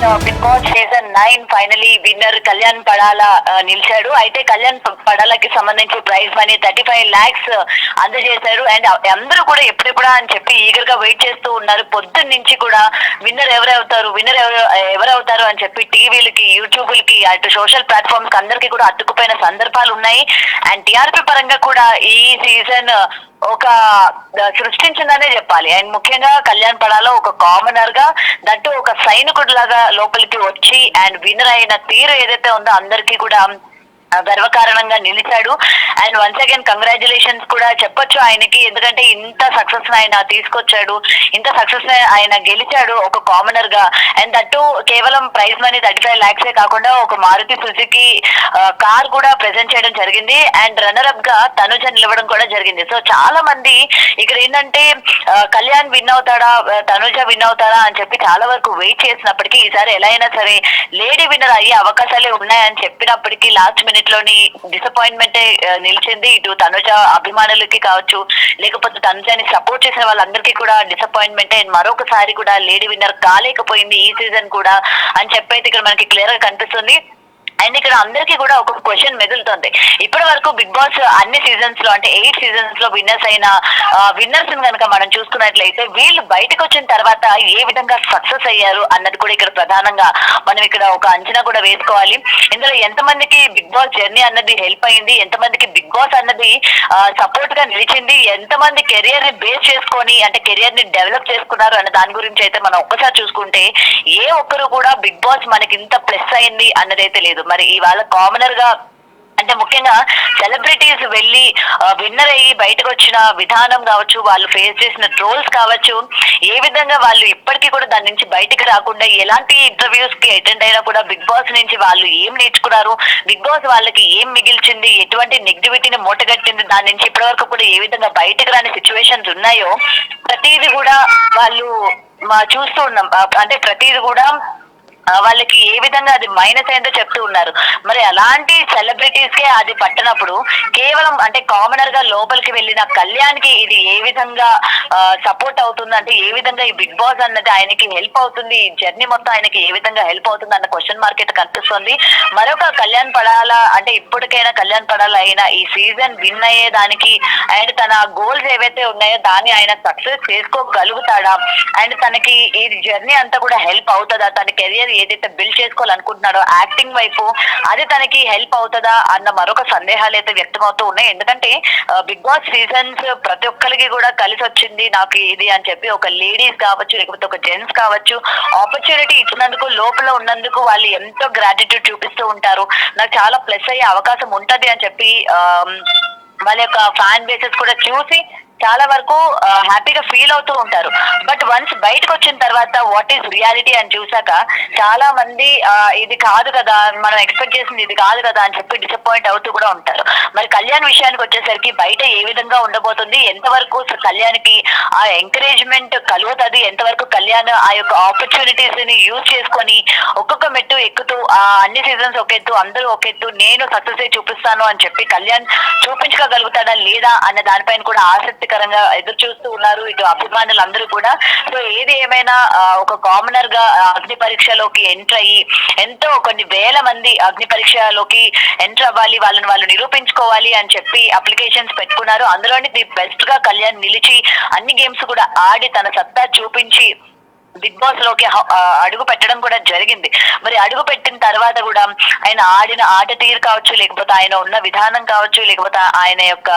Big Boss season 9 finally winner Kalyan Padala నిలిచాడు. అయితే కళ్యాణ్ పడాలకి సంబంధించి ప్రైజ్ మనీ 35 lakhs అందజేశారు. అండ్ అందరూ కూడా ఎప్పుడెప్పుడా అని చెప్పి ఈగర్ గా వెయిట్ చేస్తూ ఉన్నారు. పొద్దున్న నుంచి కూడా విన్నర్ ఎవరవుతారు అని చెప్పి టీవీలకి, యూట్యూబ్లకి, అటు సోషల్ ప్లాట్ఫామ్స్ అందరికీ కూడా అతుక్కుపోయిన సందర్భాలు ఉన్నాయి. అండ్ టీఆర్పీ పరంగా కూడా ఈ సీజన్ ఒక సృష్టించిందనే చెప్పాలి. అండ్ ముఖ్యంగా కళ్యాణ్ పడాలో ఒక కామనర్ గా, దట్టు ఒక సైనికుడు లాగా లోపలికి వచ్చి అండ్ విన్నర్ అయిన తీరు ఏదైతే ఉందో అందరికీ కూడా గర్వకారణంగా నిలిచాడు. అండ్ వన్స్ అగైన్ కంగ్రాచులేషన్స్ కూడా చెప్పొచ్చు ఆయనకి, ఎందుకంటే ఇంత సక్సెస్ ఆయన తీసుకొచ్చాడు, ఇంత సక్సెస్ ఆయన గెలిచాడు ఒక కామనర్ గా. అండ్ దట్టు కేవలం ప్రైజ్ మనీ 35 lakhs కాకుండా ఒక మారుతి సుజుకి కార్ కూడా ప్రెజెంట్ చేయడం జరిగింది. అండ్ రన్నర్ అప్ గా తనుజ నిలవడం కూడా జరిగింది. సో చాలా మంది ఇక్కడ ఏంటంటే కళ్యాణ్ విన్ అవుతాడా, తనుజ విన్ అవుతాడా అని చెప్పి చాలా వరకు వెయిట్ చేసినప్పటికీ ఈసారి ఎలా అయినా సరే లేడీ విన్నర్ అయ్యే అవకాశాలే ఉన్నాయని చెప్పినప్పటికీ లాస్ట్ మినిట్ లోని డిసప్పాయింట్మెంట్ నిలిచింది. ఇటు తనుజ అభిమానులకి కావచ్చు, లేకపోతే తనుజని సపోర్ట్ చేసిన వాళ్ళందరికీ కూడా డిసప్పాయింట్మెంట్. అండ్ మరొకసారి కూడా లేడీ విన్నర్ కాలేకపోయింది ఈ సీజన్ కూడా అని చెప్పైతే ఇక్కడ మనకి క్లియర్ గా కనిపిస్తుంది. అండ్ ఇక్కడ అందరికీ కూడా ఒక క్వశ్చన్ మెదులుతుంది. ఇప్పటి వరకు బిగ్ బాస్ అన్ని సీజన్స్ లో, అంటే 8 seasons లో విన్నర్స్ అయిన విన్నర్స్ కనుక మనం చూసుకున్నట్లయితే వీళ్ళు బయటకు వచ్చిన తర్వాత ఏ విధంగా సక్సెస్ అయ్యారు అన్నది కూడా ఇక్కడ ప్రధానంగా మనం ఇక్కడ ఒక అంచనా కూడా వేసుకోవాలి. ఇందులో ఎంతమందికి బిగ్ బాస్ జర్నీ అన్నది హెల్ప్ అయింది, ఎంతమందికి బిగ్ బాస్ అన్నది సపోర్ట్ గా నిలిచింది, ఎంతమంది కెరియర్ ని బేస్ చేసుకొని అంటే కెరియర్ ని డెవలప్ చేసుకున్నారు అన్న దాని గురించి అయితే మనం ఒక్కసారి చూసుకుంటే ఏ ఒక్కరు కూడా బిగ్ బాస్ మనకి ఇంత ప్లస్ అయింది అన్నదైతే లేదు. మరి ఇవాళ కామనర్ గా అంటే ముఖ్యంగా సెలబ్రిటీస్ వెళ్ళి విన్నర్ అయ్యి బయటకు వచ్చిన విధానం కావచ్చు, వాళ్ళు ఫేస్ చేసిన ట్రోల్స్ కావచ్చు, ఏ విధంగా వాళ్ళు ఇప్పటికీ కూడా దాని నుంచి బయటికి రాకుండా ఎలాంటి ఇంటర్వ్యూస్ కి అటెండ్ అయినా కూడా బిగ్ బాస్ నుంచి వాళ్ళు ఏం నేర్చుకున్నారు, బిగ్ బాస్ వాళ్ళకి ఏం మిగిల్చింది, ఎటువంటి నెగిటివిటీని మూటగట్టింది, దాని నుంచి ఇప్పటి వరకు కూడా ఏ విధంగా బయటకు రాని సిచ్యువేషన్స్ ఉన్నాయో ప్రతిదీ కూడా వాళ్ళు చూస్తూ ఉన్నాం. అంటే ప్రతిదీ కూడా వాళ్ళకి ఏ విధంగా అది మైనస్ అయిందో చెప్తూ ఉన్నారు. మరి అలాంటి సెలబ్రిటీస్ కే అది పట్టనప్పుడు కేవలం అంటే కామనర్ గా లోపలికి వెళ్ళిన కళ్యాణ్ కి ఇది ఏ విధంగా సపోర్ట్ అవుతుంది, అంటే ఏ విధంగా ఈ బిగ్ బాస్ అన్నది ఆయనకి హెల్ప్ అవుతుంది, ఈ జర్నీ మొత్తం ఆయనకి ఏ విధంగా హెల్ప్ అవుతుంది అన్న క్వశ్చన్ మార్క్ అయితే కనిపిస్తుంది. మరొక కళ్యాణ్ పడాలా అంటే ఇప్పటికైనా కళ్యాణ్ పడాలా అయినా ఈ సీజన్ విన్ అయ్యేదానికి అండ్ తన గోల్స్ ఏవైతే ఉన్నాయో దాన్ని ఆయన సక్సెస్ చేసుకోగలుగుతాడా, అండ్ తనకి ఈ జర్నీ అంతా కూడా హెల్ప్ అవుతుందా, తన కెరియర్ ఏదైతే బిల్డ్ చేసుకోవాలనుకుంటున్నాడో యాక్టింగ్ వైపు అది తనకి హెల్ప్ అవుతుందా అన్న మరొక సందేహాలు అయితే వ్యక్తమవుతూ ఉన్నాయి. ఎందుకంటే బిగ్ బాస్ సీజన్స్ ప్రతి ఒక్కరికి కూడా కలిసి వచ్చింది నాకు ఇది అని చెప్పి ఒక లేడీస్ కావచ్చు, లేకపోతే ఒక జెంట్స్ కావచ్చు, ఆపర్చునిటీ ఇచ్చినందుకు లోపల ఉన్నందుకు వాళ్ళు ఎంతో గ్రాటిట్యూడ్ చూపిస్తూ ఉంటారు. నాకు చాలా ప్లస్ అయ్యే అవకాశం ఉంటది అని చెప్పి వాళ్ళ యొక్క ఫ్యాన్ బేసెస్ కూడా చూసి చాలా వరకు హ్యాపీగా ఫీల్ అవుతూ ఉంటారు. బట్ వన్స్ బయటకు వచ్చిన తర్వాత వాట్ ఈస్ రియాలిటీ అని చూసాక చాలా మంది ఇది కాదు కదా, మనం ఎక్స్పెక్ట్ చేసింది ఇది కాదు కదా అని చెప్పి డిసప్పాయింట్ అవుతూ కూడా ఉంటారు. మరి కళ్యాణ్ విషయానికి వచ్చేసరికి బయట ఏ విధంగా ఉండబోతుంది, ఎంతవరకు కళ్యాణ్కి ఆ ఎంకరేజ్మెంట్ కలుగుతుంది, ఎంతవరకు కళ్యాణ్ ఆ యొక్క ఆపర్చునిటీస్ ని యూజ్ చేసుకొని ఒక్కొక్క మెట్టు ఎక్కుతూ అన్ని సీజన్స్ ఒక ఎత్తు, అందరూ ఒక ఎత్తు, నేను సక్సెస్ చూపిస్తాను అని చెప్పి కళ్యాణ్ చూపించగలుగుతాడా లేదా అన్న దానిపైన కూడా ఆసక్తికరంగా ఎదురు చూస్తూ ఉన్నారు ఇటు అభిమానులు అందరూ కూడా. సో ఏది ఏమైనా ఒక కామనర్ గా అగ్ని పరీక్షలోకి ఎంటర్ అయ్యి ఎంతో కొన్ని వేల మంది అగ్ని పరీక్షలోకి ఎంటర్ అవ్వాలి, వాళ్ళని వాళ్ళు నిరూపించుకోవాలి అని చెప్పి అప్లికేషన్స్ పెట్టుకున్నారు. అందులోని ది బెస్ట్ గా కళ్యాణ్ నిలిచి అన్ని గేమ్స్ కూడా ఆడి తన సత్తా చూపించి బిగ్ బాస్ లోకి అడుగు పెట్టడం కూడా జరిగింది. మరి అడుగు పెట్టిన తర్వాత కూడా ఆయన ఆడిన ఆట తీరు కావచ్చు, లేకపోతే ఆయన ఉన్న విధానం కావచ్చు, లేకపోతే ఆయన యొక్క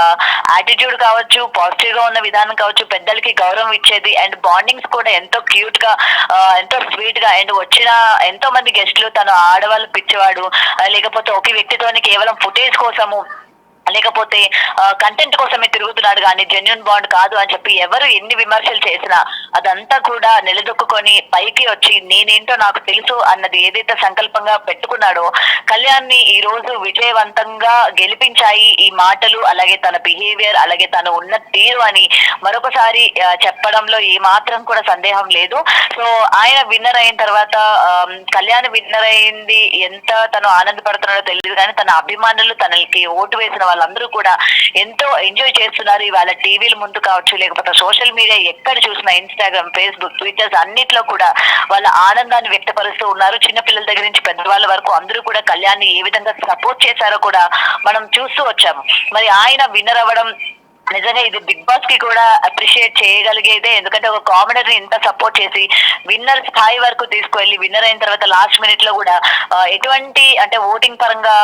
యాటిట్యూడ్ కావచ్చు, పాజిటివ్ గా ఉన్న విధానం కావచ్చు, పెద్దలకి గౌరవం ఇచ్చేది అండ్ బాండింగ్స్ కూడా ఎంతో క్యూట్ గా ఎంతో స్వీట్ గా, అండ్ వచ్చిన ఎంతో మంది గెస్ట్లు తను ఆడవాళ్ళు పిచ్చివాడు, లేకపోతే ఒక వ్యక్తితోని కేవలం ఫుటేజ్ కోసము లేకపోతే కంటెంట్ కోసమే తిరుగుతున్నాడు కానీ జెన్యున్ బాండ్ కాదు అని చెప్పి ఎవరు ఎన్ని విమర్శలు చేసినా అదంతా కూడా నిలదొక్కుని పైకి వచ్చి నేనేంటో నాకు తెలుసు అన్నది ఏదైతే సంకల్పంగా పెట్టుకున్నాడో కళ్యాణ్ ని ఈ రోజు విజయవంతంగా గెలిపించాయి ఈ మాటలు, అలాగే తన బిహేవియర్, అలాగే తను ఉన్న తీరు అని మరొకసారి చెప్పడంలో ఏ మాత్రం కూడా సందేహం లేదు. సో ఆయన విన్నర్ అయిన తర్వాత కళ్యాణ్ విన్నర్ అయింది ఎంత తను ఆనందపడుతున్నాడో తెలియదు కానీ తన అభిమానులు తనకి ఓటు వేసిన వాళ్ళందరూ కూడా ఎంతో ఎంజాయ్ చేస్తున్నారు. ఇవాళ టీవీల ముందు కావచ్చు, లేకపోతే సోషల్ మీడియా ఎక్కడ చూసినా ఇన్స్టా ఇన్స్టాగ్రామ్, ఫేస్బుక్, ట్విట్టర్స్ అన్నిట్లో కూడా వాళ్ళ ఆనందాన్ని వ్యక్తపరుస్తూ ఉన్నారు. చిన్న పిల్లల దగ్గర నుంచి పెద్దవాళ్ళ వరకు అందరూ కూడా కళ్యాణ్‌ని ఏ విధంగా సపోర్ట్ చేశారో కూడా మనం చూస్తూ వచ్చాము. మరి ఆయన విన్నర్ అవ్వడం నిజంగా ఇది బిగ్ బాస్ కి కూడా అప్రిషియేట్ చేయగలిగేదే. ఎందుకంటే ఒక కామెడర్ ని ఇంత సపోర్ట్ చేసి విన్నర్ స్థాయి వరకు తీసుకువెళ్ళి విన్నర్ అయిన తర్వాత లాస్ట్ మినిట్ లో కూడా ఎటువంటి అంటే ఓటింగ్ పరంగా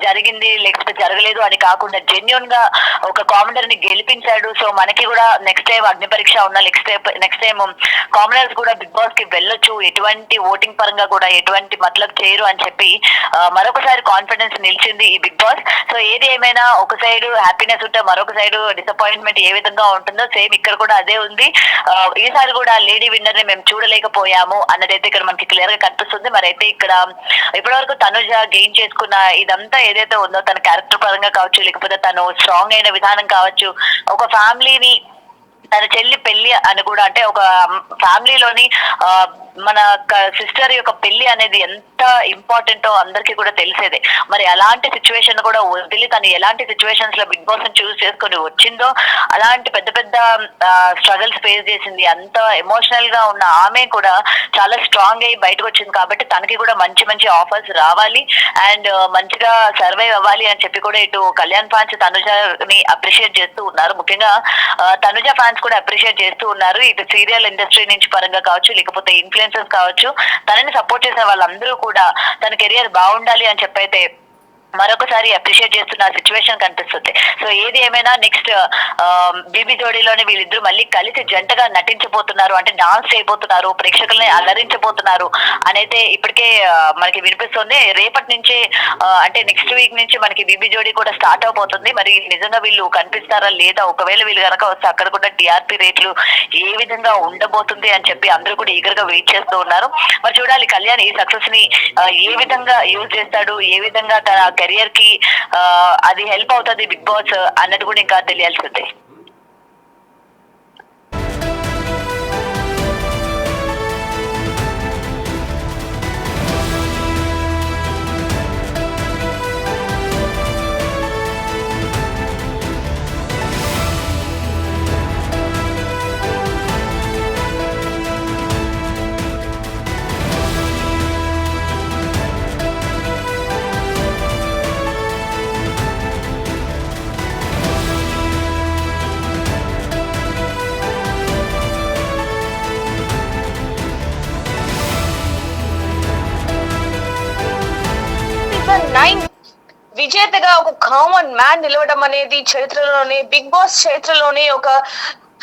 జరిగింది లేకపోతే జరగలేదు అని కాకుండా జెన్యున్ గా ఒక కామెడర్ ని గెలిపించాడు. సో మనకి కూడా నెక్స్ట్ టైం అగ్ని పరీక్ష ఉన్న నెక్స్ట్ టైం కామెడర్స్ కూడా బిగ్ బాస్ కి వెళ్ళొచ్చు, ఎటువంటి ఓటింగ్ పరంగా కూడా ఎటువంటి మతలబ్ చేయరు అని చెప్పి మరొకసారి కాన్ఫిడెన్స్ నిలిచింది ఈ బిగ్ బాస్. సో ఏది ఏమైనా ఒక సైడ్ హ్యాపీనెస్ ఉంటే మరొక సైడ్ డిసప్పాయింట్మెంట్ ఏ విధంగా ఉంటుందో సేమ్ ఇక్కడ కూడా అదే ఉంది. ఈసారి కూడా లేడీ విన్నర్ ని మేము చూడలేకపోయాము అన్నదైతే ఇక్కడ మనకి క్లియర్ గా కనిపిస్తుంది. మరి అయితే ఇక్కడ ఇప్పటివరకు తనుజ గెయిన్ చేసుకున్న ఇదంతా ఏదైతే ఉందో తన క్యారెక్టర్ పరంగా కావచ్చు, లేకపోతే తను స్ట్రాంగ్ అయిన విధానం కావచ్చు, ఒక ఫ్యామిలీని తన చెల్లి పెళ్లి అని కూడా అంటే ఒక ఫ్యామిలీలోని మన సిస్టర్ యొక్క పెళ్లి అనేది ఎంత ఇంపార్టెంటో అందరికీ కూడా తెలిసేదే. మరి అలాంటి సిచ్యువేషన్ కూడా వదిలి తను ఎలాంటి సిచ్యువేషన్స్ లో బిగ్ బాస్ చూస్ చేసుకొని వచ్చిందో అలాంటి పెద్ద పెద్ద స్ట్రగల్స్ ఫేస్ చేసింది. అంత ఎమోషనల్ గా ఉన్న ఆమె కూడా చాలా స్ట్రాంగ్ అయ్యి బయటకు వచ్చింది. కాబట్టి తనకి కూడా మంచి మంచి ఆఫర్స్ రావాలి అండ్ మంచిగా సర్వైవ్ అవ్వాలి అని చెప్పి కూడా ఇటు కళ్యాణ్ ఫ్యాన్స్ తనుజని అప్రిషియేట్ చేస్తూ ఉన్నారు. ముఖ్యంగా తనుజ ఫ్యాన్స్ కూడా అప్రిషియేట్ చేస్తూ ఉన్నారు. ఇటు సీరియల్ ఇండస్ట్రీ నుంచి పరంగా కావచ్చు, లేకపోతే ఇన్ఫ్లుయెన్సర్స్ కావచ్చు, తనని సపోర్ట్ చేసిన వాళ్ళందరూ కూడా తన కెరియర్ బాగుండాలి అని చెప్పైతే మరొకసారి అప్రిషియేట్ చేస్తున్న సిచ్యువేషన్ కనిపిస్తుంది. సో ఏది ఏమైనా నెక్స్ట్ బీబీ జోడీలోని వీళ్ళిద్దరూ మళ్ళీ కలిసి జంటగా నటించబోతున్నారు, అంటే డాన్స్ చేయబోతున్నారు, ప్రేక్షకుల్ని అలరించబోతున్నారు అనైతే ఇప్పటికే మనకి వినిపిస్తుంది. రేపటి నుంచి అంటే నెక్స్ట్ వీక్ నుంచి మనకి బీబీ జోడీ కూడా స్టార్ట్ అవబోతుంది. మరి నిజంగా వీళ్ళు కనిపిస్తారా లేదా, ఒకవేళ వీళ్ళు కనుక వస్తే అక్కడ కూడా టీఆర్పీ రేట్లు ఏ విధంగా ఉండబోతుంది అని చెప్పి అందరూ కూడా ఈగర్ గా వెయిట్ చేస్తూ ఉన్నారు. మరి చూడాలి కళ్యాణ్ ఈ సక్సెస్ ని ఏ విధంగా యూజ్ చేస్తాడు, ఏ విధంగా తన కెరియర్ కి అది హెల్ప్ అవుతుంది బిగ్ బాస్ అన్నది కూడా ఇంకా తెలియాల్సి ఉంది. విజేతగా ఒక కామన్ మ్యాన్ నిలవడం అనేది చరిత్రలోనే బిగ్ బాస్ చరిత్రలోనే ఒక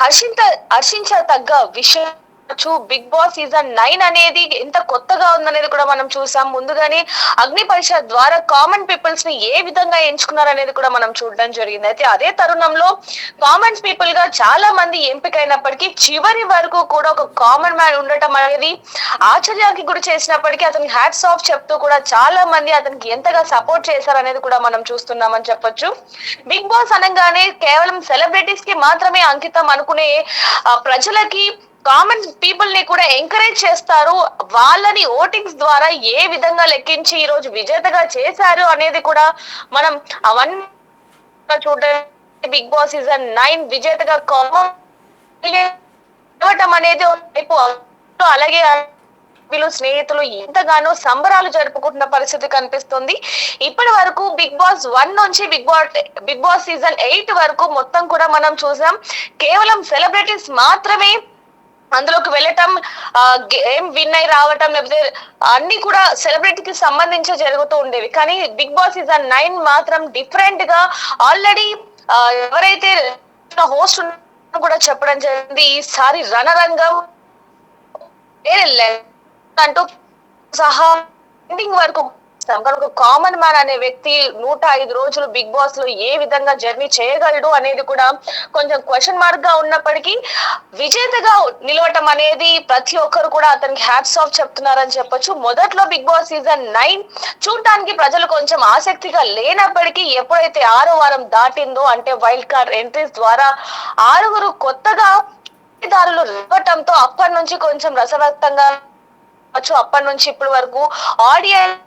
హర్షించదగ్గ విషయం. బిగ్ బాస్ సీజన్ 9 అనేది ఎంత కొత్తగా ఉందనేది కూడా మనం చూసాం. ముందుగానే అగ్ని పరీక్ష ద్వారా కామన్ పీపుల్స్ ని ఏ విధంగా ఎంచుకున్నారు అనేది కూడా మనం చూడడం జరిగింది. అయితే అదే తరుణంలో కామన్ పీపుల్ గా చాలా మంది ఎంపికైనప్పటికీ చివరి వరకు కూడా ఒక కామన్ మ్యాన్ ఉండటం అనేది ఆశ్చర్యానికి గురి చేసినప్పటికీ అతనికి హ్యాట్స్ ఆఫ్ చెప్తూ కూడా చాలా మంది అతనికి ఎంతగా సపోర్ట్ చేశారు అనేది కూడా మనం చూస్తున్నామని చెప్పొచ్చు. బిగ్ బాస్ అనగానే కేవలం సెలబ్రిటీస్ కి మాత్రమే అంకితం అనుకునే ప్రజలకి కామన్ పీపుల్ ని కూడా ఎంకరేజ్ చేస్తారు. వాళ్ళని ఓటింగ్స్ ద్వారా ఏ విధంగా లెక్కించి ఈ రోజు విజేతగా చేశారు అనేది కూడా మనం అవన్నీ చూడడానికి బిగ్ బాస్ సీజన్ 9 విజేతగా కామన్ అనేది అలాగే వీళ్ళు స్నేహితులు ఎంతగానో సంబరాలు జరుపుకుంటున్న పరిస్థితి కనిపిస్తుంది. ఇప్పటి వరకు బిగ్ బాస్ 1 నుంచి బిగ్ బాస్ సీజన్ 8 వరకు మొత్తం కూడా మనం చూసాం. కేవలం సెలబ్రిటీస్ మాత్రమే అందులోకి వెళ్ళటం, గేమ్ విన్ అయి రావటం, లేకపోతే అన్ని కూడా సెలబ్రిటీకి సంబంధించి జరుగుతూ ఉండేవి. కానీ బిగ్ బాస్ సీజన్ 9 మాత్రం డిఫరెంట్ గా ఆల్రెడీ ఎవరైతే హోస్ట్ కూడా చెప్పడం జరిగింది, ఈసారి రణరంగం అంటూ సహా ఎండింగ్ వరకు ఒక కామన్ మ్యాన్ అనే వ్యక్తి 105 రోజులు బిగ్ బాస్ లో ఏ విధంగా జర్నీ చేయగలడు అనేది కూడా కొంచెం క్వశ్చన్ మార్క్ గా ఉన్నప్పటికీ విజేతగా నిలవటం అనేది ప్రతి ఒక్కరు కూడా అతనికి హ్యాట్స్ ఆఫ్ చెప్తున్నారని చెప్పొచ్చు. మొదట్లో బిగ్ బాస్ సీజన్ 9 చూడటానికి ప్రజలు కొంచెం ఆసక్తిగా లేనప్పటికీ ఎప్పుడైతే 6వ వారం దాటిందో, అంటే వైల్డ్ కార్డ్ ఎంట్రీస్ ద్వారా 6గురు కొత్తగా దారులు రావటంతో అప్పటి నుంచి కొంచెం రసవత్తంగా అప్పటి నుంచి ఇప్పటి వరకు ఆడియన్స్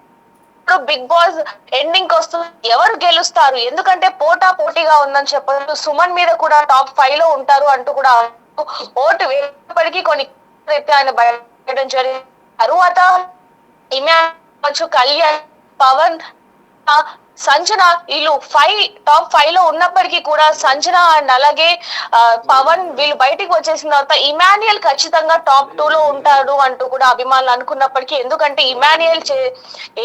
బిగ్ బాస్ ఎండింగ్ వస్తుంది, ఎవరు గెలుస్తారు, ఎందుకంటే పోటా పోటీగా ఉందని చెప్పారు. సుమన్ మీద కూడా టాప్ 5 లో ఉంటారు అంటూ కూడా ఓటు వేసినప్పటికీ కొన్ని అయితే ఆయన బయటం జరిగింది. తరువాత ఇమాచ్చు, కళ్యాణ్, పవన్, సంజన వీళ్ళు టాప్ 5 లో ఉన్నప్పటికీ కూడా సంజన అండ్ అలాగే పవన్ వీళ్ళు బయటికి వచ్చేసిన తర్వాత ఇమాన్యుయల్ ఖచ్చితంగా టాప్ 2 లో ఉంటాడు అంటూ కూడా అభిమానులు అనుకున్నప్పటికీ, ఎందుకంటే ఇమాన్యుయల్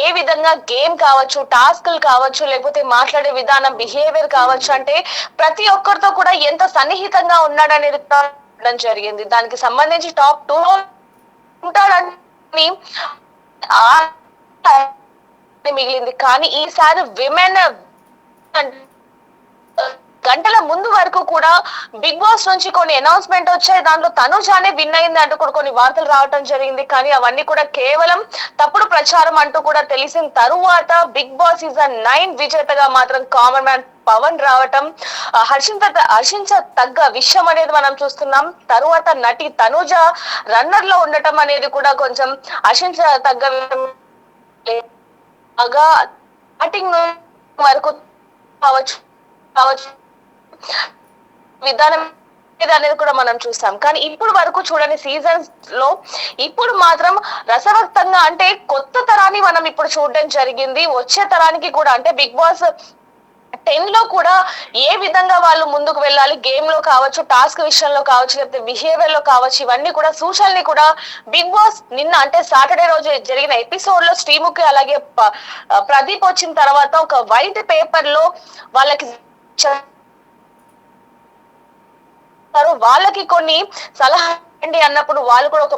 ఏ విధంగా గేమ్ కావచ్చు, టాస్క్లు కావచ్చు, లేకపోతే మాట్లాడే విధానం, బిహేవియర్ కావచ్చు, అంటే ప్రతి ఒక్కరితో కూడా ఎంత సన్నిహితంగా ఉన్నాడనేది జరిగింది. దానికి సంబంధించి టాప్ 2 లో ఉంటాడని మిగిలింది. కానీ ఈసారి విమెన్ గంటల ముందు వరకు కూడా బిగ్ బాస్ నుంచి కొన్ని అనౌన్స్మెంట్ వచ్చాయి. దాంట్లో తనుజానే విన్ అయింది అంటూ కూడా కొన్ని వార్తలు రావటం జరిగింది. కానీ అవన్నీ కూడా కేవలం తప్పుడు ప్రచారం అంటూ కూడా తెలిసిన తరువాత బిగ్ బాస్ సీజన్ 9 విజేతగా మాత్రం కామన్ మ్యాన్ పవన్ రావటం హర్షించ విషయం అనేది మనం చూస్తున్నాం. తరువాత నటి తనుజ రన్నర్ లో ఉండటం అనేది కూడా కొంచెం హర్షించదగ్గ విషయం. స్టార్టింగ్ వరకు కావచ్చు విధానం అనేది కూడా మనం చూస్తాం. కానీ ఇప్పుడు వరకు చూడని సీజన్స్ లో ఇప్పుడు మాత్రం రసవక్తంగా, అంటే కొత్త తరాన్ని మనం ఇప్పుడు చూడడం జరిగింది. వచ్చే తరానికి కూడా, అంటే బిగ్ బాస్ 10 లో కూడా ఏ విధంగా వాళ్ళు ముందుకు వెళ్ళాలి, గేమ్ లో కావచ్చు, టాస్క్ విషయంలో కావచ్చు, లేకపోతే బిహేవియర్ లో కావచ్చు, ఇవన్నీ కూడా సూచనల్ని కూడా బిగ్ బాస్ నిన్న, అంటే సాటర్డే రోజు జరిగిన ఎపిసోడ్ లో శ్రీముఖి అలాగే ప్రదీప్ వచ్చిన తర్వాత ఒక వైట్ పేపర్ లో వాళ్ళకి కొన్ని సలహా అన్నప్పుడు వాళ్ళు కూడా ఒక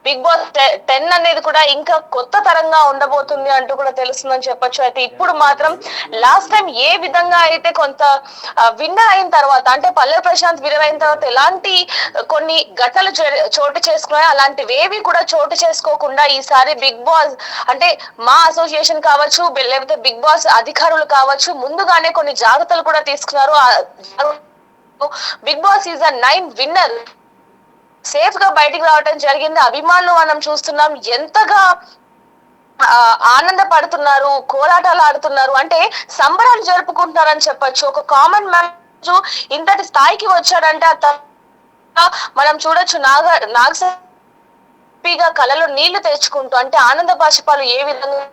బిగ్ బాస్ 10 అనేది కూడా ఇంకా కొత్త తరంగా ఉండబోతుంది అంటూ కూడా తెలుస్తుందని చెప్పొచ్చు. అయితే ఇప్పుడు మాత్రం లాస్ట్ టైం ఏ విధంగా అయితే కొంత విన్నర్ అయిన తర్వాత, అంటే పల్లె ప్రశాంత్ విన్నర్ అయిన తర్వాత ఎలాంటి కొన్ని ఘటనలు చోటు చేసుకున్నాయో అలాంటివేవి కూడా చోటు చేసుకోకుండా ఈసారి బిగ్ బాస్, అంటే మా అసోసియేషన్ కావచ్చు, లేకపోతే బిగ్ బాస్ అధికారులు కావచ్చు, ముందుగానే కొన్ని జాగ్రత్తలు కూడా తీసుకున్నారు. Bigg Boss season 9 winner safe గా బయటికి రావడం జరిగింది. అభిమానులు మనం చూస్తున్నాం ఎంతగా ఆనందపడుతున్నారు, కోలాటాలు ఆడుతున్నారు, అంటే సంబరాలు జరుపుకుంటున్నారని చెప్పొచ్చు. ఒక కామన్ మ్యాన్ ఇంతటి స్థాయికి వచ్చాడంటే మనం చూడొచ్చు. నాగసాపిగా కళలో నీళ్లు తెచ్చుకుంటూ, అంటే ఆనంద బాష్పాలు ఏ విధంగా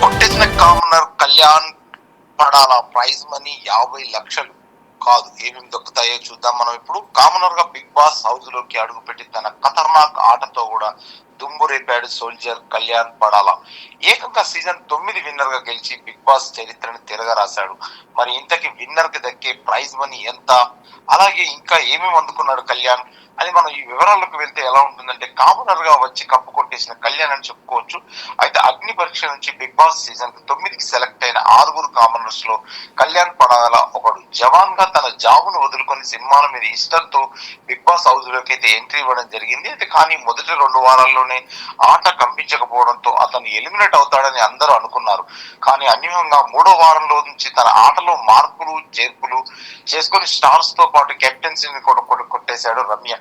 కొట్టేసిన commoner Kalyan Padala prize money 50 లక్షలు కాదు, ఏమేమి దొక్కుతాయో చూద్దాం మనం. ఇప్పుడు కామనర్ గా బిగ్ బాస్ హౌస్ లోకి అడుగుపెట్టి తన ఖతర్నాక్ ఆటతో కూడా దుమ్ము రేపాడు సోల్జర్ కళ్యాణ్ పడాల. ఏకంగా సీజన్ 9 విన్నర్ గా గెలిచి బిగ్ బాస్ చరిత్రను తిరగరాశాడు. మరి ఇంతకి విన్నర్ కి దక్కే ప్రైజ్ మనీ ఎంత, అలాగే ఇంకా ఏమేమి అందుకున్నాడు కళ్యాణ్ అని మనం ఈ వివరాలకు వెళ్తే ఎలా ఉంటుందంటే, కామనర్ గా వచ్చి కప్పు కొట్టేసిన కళ్యాణ్ అని చెప్పుకోవచ్చు. అయితే అగ్ని పరీక్ష నుంచి బిగ్ బాస్ సీజన్ 9కి సెలెక్ట్ అయిన 6 కామనర్స్ లో కళ్యాణ్ పడాల ఒకడు. జవాన్ గా తన జాబును వదులుకొని సినిమాల మీద ఇష్టంతో బిగ్ బాస్ హౌస్ లోకి అయితే ఎంట్రీ ఇవ్వడం జరిగింది. అయితే కానీ మొదటి 2 వారాల్లోనే ఆట కంపించకపోవడంతో అతను ఎలిమినేట్ అవుతాడని అందరూ అనుకున్నారు. కానీ అన్యూహంగా 3వ వారంలో నుంచి తన ఆటలో మార్పులు చేర్పులు చేసుకొని స్టార్స్ తో పాటు కెప్టెన్సీని కూడా కొట్టేశాడు రమ్య.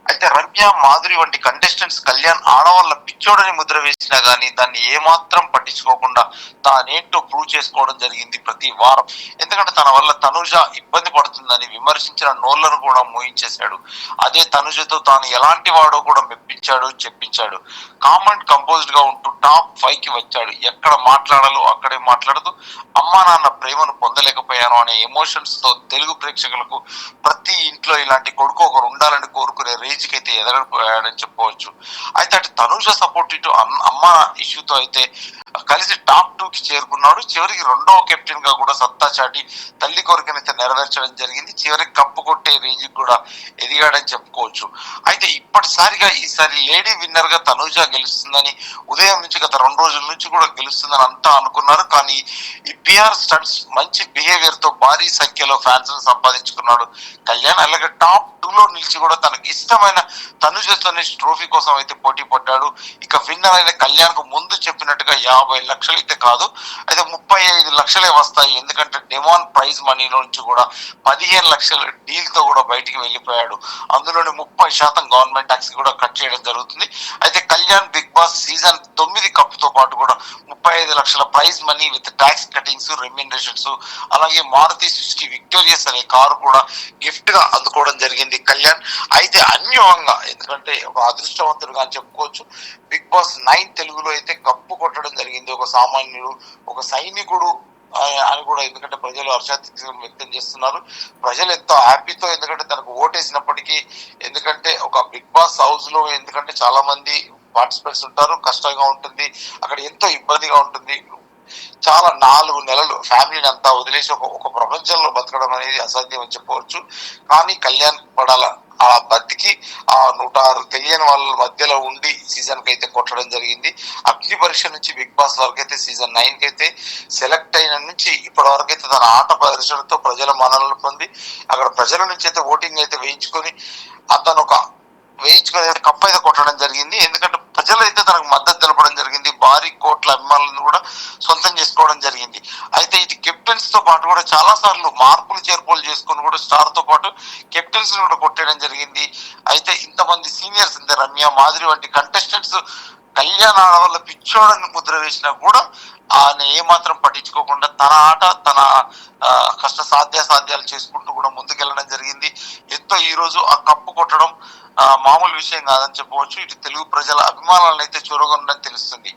అయితే రమ్య, మాధురి వంటి కంటెస్టెంట్స్ కళ్యాణ్ ఆడవాళ్ళ పిచ్చోడని ముద్ర వేసినా గానీ దాన్ని ఏమాత్రం పట్టించుకోకుండా తానేంటో ప్రూవ్ చేసుకోవడం జరిగింది ప్రతి వారం. ఎందుకంటే తన వల్ల తనుజ ఇబ్బంది పడుతుందని విమర్శించిన నోళ్లను కూడా మోయించేశాడు. అదే తనుజతో తాను ఎలాంటి వాడో కూడా మెప్పించాడు, చెప్పించాడు. కామన్ కంపోజ్డ్ గా ఉంటూ టాప్ 5కి వచ్చాడు. ఎక్కడ మాట్లాడాలో అక్కడే మాట్లాడుతూ అమ్మా నాన్న ప్రేమను పొందలేకపోయాను అనే ఎమోషన్స్ తో తెలుగు ప్రేక్షకులకు ప్రతి ఇంట్లో ఇలాంటి కొడుకు ఒకరు ఉండాలని కోరుకునే రేంజ్ కి అయితే ఎదగకపోయాడని చెప్పవచ్చు. అయితే అటు తనుజ సపోర్ట్, ఇటు అమ్మ ఇష్యూతో అయితే కలిసి టాప్ 2 కి చేరుకున్నాడు. చివరికి రెండవ కెప్టెన్ గా కూడా సత్తా చాటి తల్లి కోరికనైతే నెరవేర్చడం జరిగింది. చివరికి కప్పు కొట్టే రేంజ్ కూడా ఎదిగాడని చెప్పుకోవచ్చు. అయితే ఇప్పటిసారిగా ఈసారి లేడీ విన్నర్ గా తనూజ గెలుస్తుందని ఉదయం నుంచి గత 2 రోజుల నుంచి కూడా గెలుస్తుందని అంతా అనుకున్నారు. కానీ ఈ పిఆర్ స్టంట్స్ మంచి బిహేవియర్ తో భారీ సంఖ్యలో ఫ్యాన్స్ సంపాదించుకున్నాడు కళ్యాణ్. అలాగే టాప్ 2 లో నిలిచి కూడా తనకు ఇష్టమైన తనుజతోనే ట్రోఫీ కోసం అయితే పోటీ పడ్డాడు. ఇక విన్నర్ అయిన కళ్యాణ్ కు ముందు చెప్పినట్టుగా 50 లక్షలు అయితే కాదు, అయితే 35 లక్షలే వస్తాయి. ఎందుకంటే డిమాండ్ ప్రైజ్ మనీ నుంచి కూడా 15 లక్షల డీల్ తో కూడా బయటికి వెళ్ళిపోయాడు. అందులోని 30% గవర్నమెంట్ ట్యాక్స్ కూడా కట్ చేయడం జరుగుతుంది. అయితే కళ్యాణ్ బిగ్ బాస్ సీజన్ 9 కప్పుతో పాటు కూడా 35 లక్షల prize money with tax cuttings, remunerations, అలాగే మారుతి సుజుకి విక్టోరియస్ అనే కారు కూడా గిఫ్ట్ గా అందుకోవడం జరిగింది కళ్యాణ్. అయితే అన్యోహంగా, ఎందుకంటే ఒక అదృష్టవంతుడుగా అని చెప్పుకోవచ్చు, బిగ్ బాస్ 9 తెలుగులో అయితే కప్పు కొట్టడం జరిగింది. ఒక సామాన్యుడు, ఒక సైనికుడు అని కూడా, ఎందుకంటే ప్రజలు హర్షాతిథ్యం వ్యక్తం చేస్తున్నారు. ప్రజలు ఎంతో హ్యాపీతో, ఎందుకంటే తనకు ఓటేసినప్పటికీ, ఎందుకంటే ఒక బిగ్ బాస్ హౌస్ లో ఎందుకంటే చాలా మంది పార్టిసిపేట్స్ ఉంటారు, కష్టంగా ఉంటుంది, అక్కడ ఎంతో ఇబ్బందిగా ఉంటుంది. చాలా 4 నెలలు ఫ్యామిలీని అంతా వదిలేసి ఒక ప్రపంచంలో బతకడం అనేది అసాధ్యం అని చెప్పవచ్చు. కానీ కళ్యాణ్ పడాల ఆ బతికి ఆ 106 తెలియని వాళ్ళ మధ్యలో ఉండి సీజన్ కి అయితే కొట్టడం జరిగింది. అగ్ని పరీక్ష నుంచి బిగ్ బాస్ వరకు అయితే సీజన్ 9 కి అయితే సెలెక్ట్ అయిన నుంచి ఇప్పటి వరకు అయితే తన ఆట ప్రదర్శనతో ప్రజల మన్ననలు పొంది, అక్కడ ప్రజల నుంచి అయితే ఓటింగ్ అయితే వేయించుకొని కప్ అయితే కొట్టడం జరిగింది. ఎందుకంటే ప్రజలు అయితే తనకు మద్దతు తెలపడం జరిగింది. భారీ కోట్ల అభిమానులను కూడా సొంతం చేసుకోవడం జరిగింది. అయితే ఇది కెప్టెన్స్ తో పాటు కూడా చాలా సార్లు మార్పులు చేర్పులు చేసుకుని కూడా స్టార్ తో పాటు కెప్టెన్స్ కూడా కొట్టడం జరిగింది. అయితే ఇంతమంది సీనియర్స్, ఇంత రమ్య, మాధురి వంటి కంటెస్టెంట్స్ కళ్యాణ్ ఆడవాళ్ళ పిచ్చోడని ముద్ర వేసినా కూడా ఆయన ఏమాత్రం పట్టించుకోకుండా తన ఆట, తన కష్ట సాధ్యాలు చేసుకుంటూ కూడా ముందుకెళ్ళడం జరిగింది. ఎంతో ఈ రోజు ఆ కప్పు కొట్టడం మామూలు విషయం కాదని చెప్పవచ్చు. ఇటు తెలుగు ప్రజల అభిమానాలను అయితే చూరగొనడం తెలుస్తుంది.